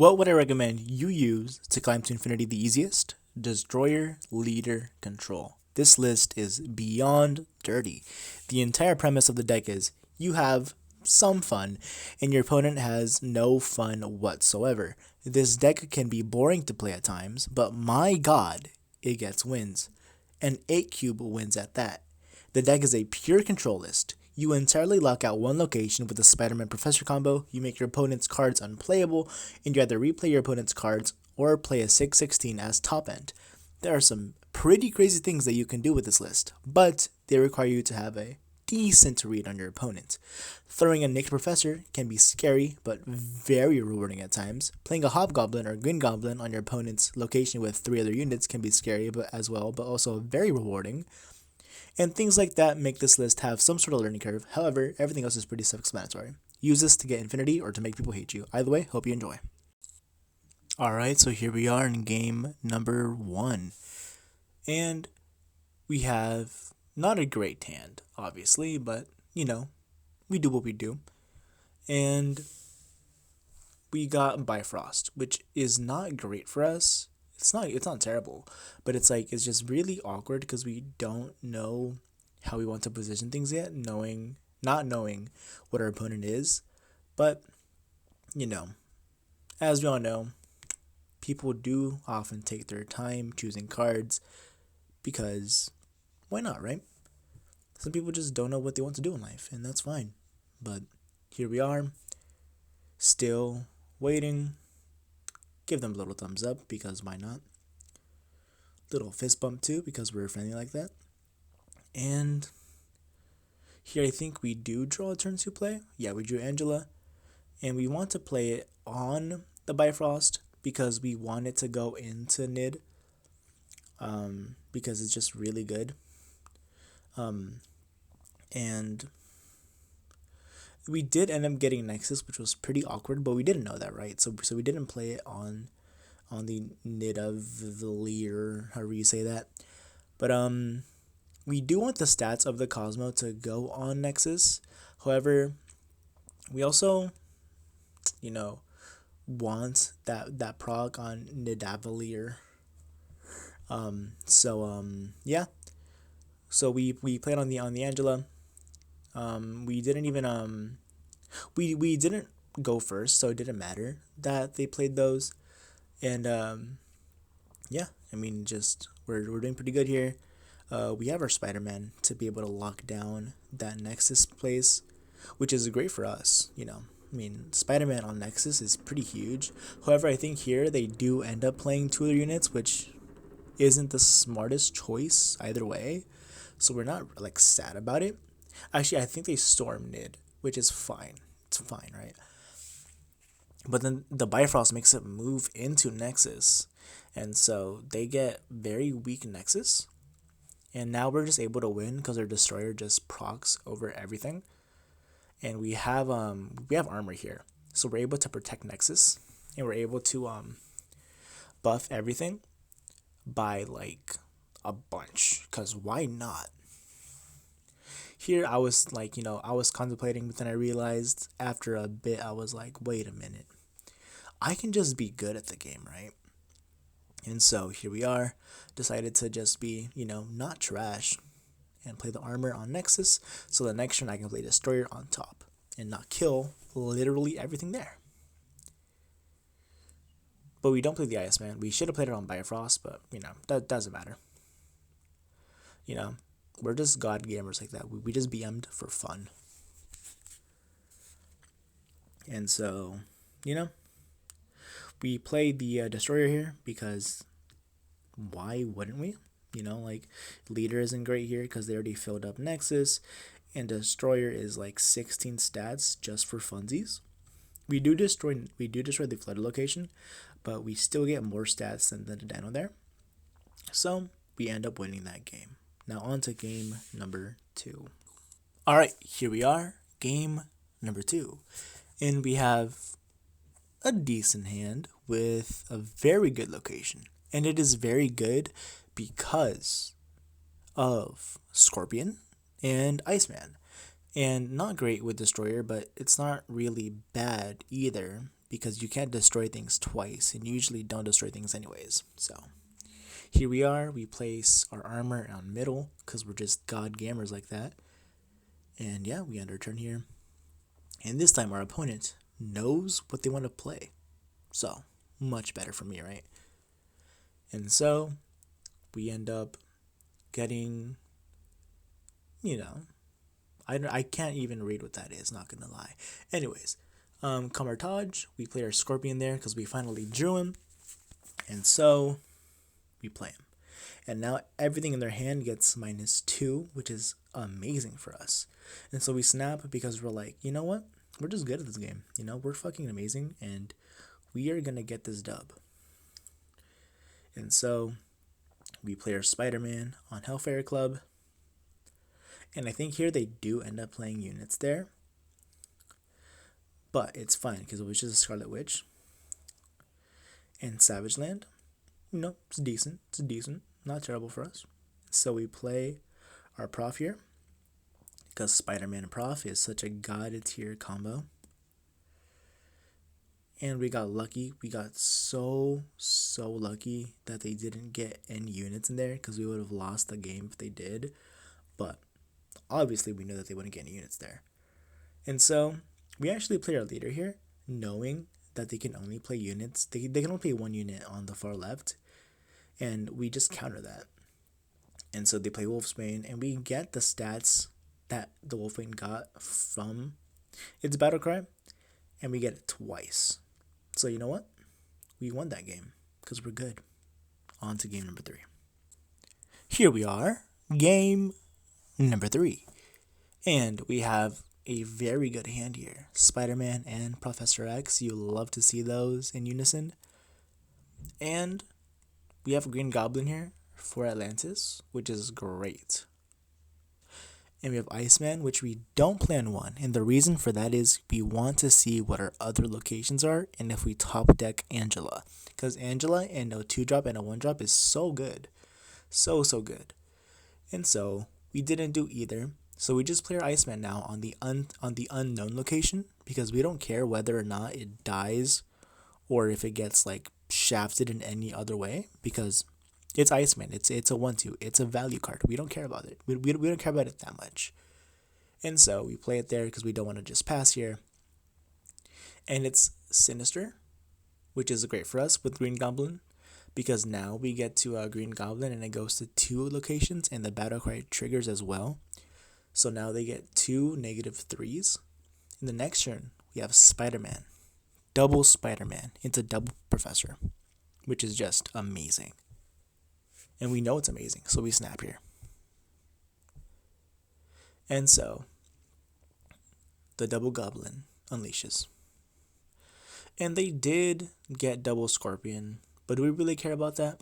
What would I recommend you use to climb to infinity the easiest? Destroyer Leader Control. This list is beyond dirty. The entire premise of the deck is you have some fun, and your opponent has no fun whatsoever. This deck can be boring to play at times, but my god, it gets wins. And 8 cube wins at that. The deck is a pure control list. You entirely lock out one location with the Spider-Man Professor combo, you make your opponent's cards unplayable, and you either replay your opponent's cards or play a 6/16 as top end. There are some pretty crazy things that you can do with this list, but they require you to have a decent read on your opponent. Throwing a Naked Professor can be scary, but very rewarding at times. Playing a Hobgoblin or Green Goblin on your opponent's location with 3 other units can be scary but also very rewarding. And things like that make this list have some sort of learning curve. However, everything else is pretty self-explanatory. Use this to get infinity or to make people hate you. Either way, hope you enjoy. Alright, so here we are in game number 1. And we have not a great hand, obviously, but, we do what we do. And we got Bifrost, which is not great for us. It's not terrible, but it's just really awkward because we don't know how we want to position things yet, not knowing what our opponent is. But as we all know, people do often take their time choosing cards because why not, right? Some people just don't know what they want to do in life, and that's fine. But here we are, still waiting. Give them a little thumbs up because why not? Little fist bump too because we're friendly like that. And here I think we do draw a turn 2 play. Yeah, we drew Angela. And we want to play it on the Bifrost because we want it to go into Nid. Because it's just really good. And we did end up getting Nexus, which was pretty awkward, but we didn't know that, right? So we didn't play it on the Nidavellir, however you say that. But we do want the stats of the Cosmo to go on Nexus. However, we also, want that proc on Nidavellir. Yeah. So we played on the Angela. We didn't even we didn't go first, so it didn't matter that they played those. And yeah, just we're doing pretty good here. We have our Spider-Man to be able to lock down that Nexus place, which is great for us. Spider-Man on Nexus is pretty huge. However, I think here they do end up playing 2 other units, which isn't the smartest choice either way. So we're not sad about it. Actually, I think they storm Nid, which is fine. It's fine, right? But then the Bifrost makes it move into Nexus. And so they get very weak Nexus. And now we're just able to win because our Destroyer just procs over everything. And we have armor here. So we're able to protect Nexus. And we're able to buff everything by a bunch. Because why not? Here I was I was contemplating, but then I realized after a bit, I was like, wait a minute. I can just be good at the game, right? And so here we are, decided to just be, not trash and play the armor on Nexus. So the next turn I can play Destroyer on top and not kill literally everything there. But we don't play the Iceman. We should have played it on Bifrost, but, that doesn't matter. We're just god gamers like that. We just BM'd for fun. And so, we played the Destroyer here because why wouldn't we? Leader isn't great here because they already filled up Nexus, and Destroyer is 16 stats just for funsies. We do destroy the flooded location, but we still get more stats than the Dino there. So we end up winning that game. Now on to game number 2. Alright, here we are, game number 2. And we have a decent hand with a very good location. And it is very good because of Scorpion and Iceman. And not great with Destroyer, but it's not really bad either because you can't destroy things twice, and you usually don't destroy things anyways. So here we are. We place our armor on middle because we're just god gamers like that. And yeah, we end our turn here. And this time our opponent knows what they want to play. So much better for me, right? And so we end up getting, I can't even read what that is, not gonna lie. Anyways, Kamartaj, we play our Scorpion there because we finally drew him. And so we play him. And now everything in their hand gets -2, which is amazing for us. And so we snap because we're like, you know what? We're just good at this game. We're fucking amazing, and we are gonna get this dub. And so we play our Spider-Man on Hellfire Club. And I think here they do end up playing units there. But it's fine because it was just a Scarlet Witch. And Savage Land, it's decent. It's decent. Not terrible for us. So we play our Prof here because Spider-Man and Prof is such a god tier combo. And we got lucky. We got so lucky that they didn't get any units in there because we would have lost the game if they did. But obviously we knew that they wouldn't get any units there. And so we actually play our leader here, knowing that they can only play units. They can only play one unit on the far left. And we just counter that. And so they play Wolfsbane, and we get the stats that the Wolfsbane got from its battle cry, and we get it twice. So you know what? We won that game because we're good. On to game number 3. Here we are, game number 3. And we have a very good hand here. Spider-Man and Professor X. You love to see those in unison. And we have a Green Goblin here for Atlantis, which is great. And we have Iceman, which we don't play on 1. And the reason for that is we want to see what our other locations are and if we top deck Angela. Because Angela and a 2-drop and a 1-drop is so good. So good. And so we didn't do either. So we just play our Iceman now on the unknown location because we don't care whether or not it dies or if it gets shafted in any other way because it's Iceman. It's a 1/2. It's a value card. We don't care about it. We don't care about it that much. And so we play it there because we don't want to just pass here. And it's Sinister, which is great for us with Green Goblin because now we get to Green Goblin and it goes to 2 locations and the battle cry triggers as well. So now they get 2 -3s. In the next turn, we have Spider-Man. Double Spider-Man. It's a double Professor, which is just amazing. And we know it's amazing, so we snap here. And so the double Goblin unleashes. And they did get double Scorpion, but do we really care about that?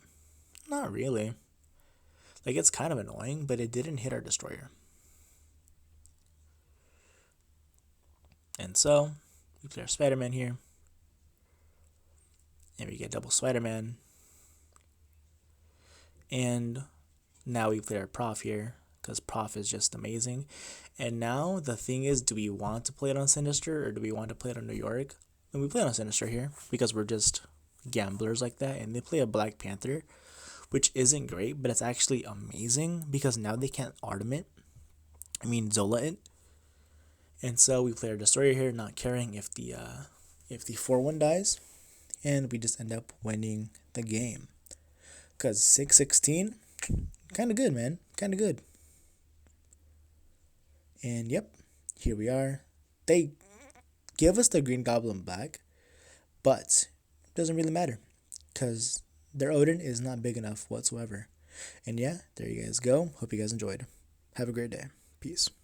Not really. It's kind of annoying, but it didn't hit our Destroyer. And so we play our Spider-Man here. And we get double Spider-Man. And now we play our Prof here because Prof is just amazing. And now the thing is, do we want to play it on Sinister or do we want to play it on New York? And we play it on Sinister here because we're just gamblers like that. And they play a Black Panther, which isn't great, but it's actually amazing because now they can't Zola it. And so we play our Destroyer here, not caring if the 4-1 dies. And we just end up winning the game. Because 6-16, kind of good, man. Kind of good. And yep, here we are. They give us the Green Goblin back, but it doesn't really matter. Because their Odin is not big enough whatsoever. And yeah, there you guys go. Hope you guys enjoyed. Have a great day. Peace.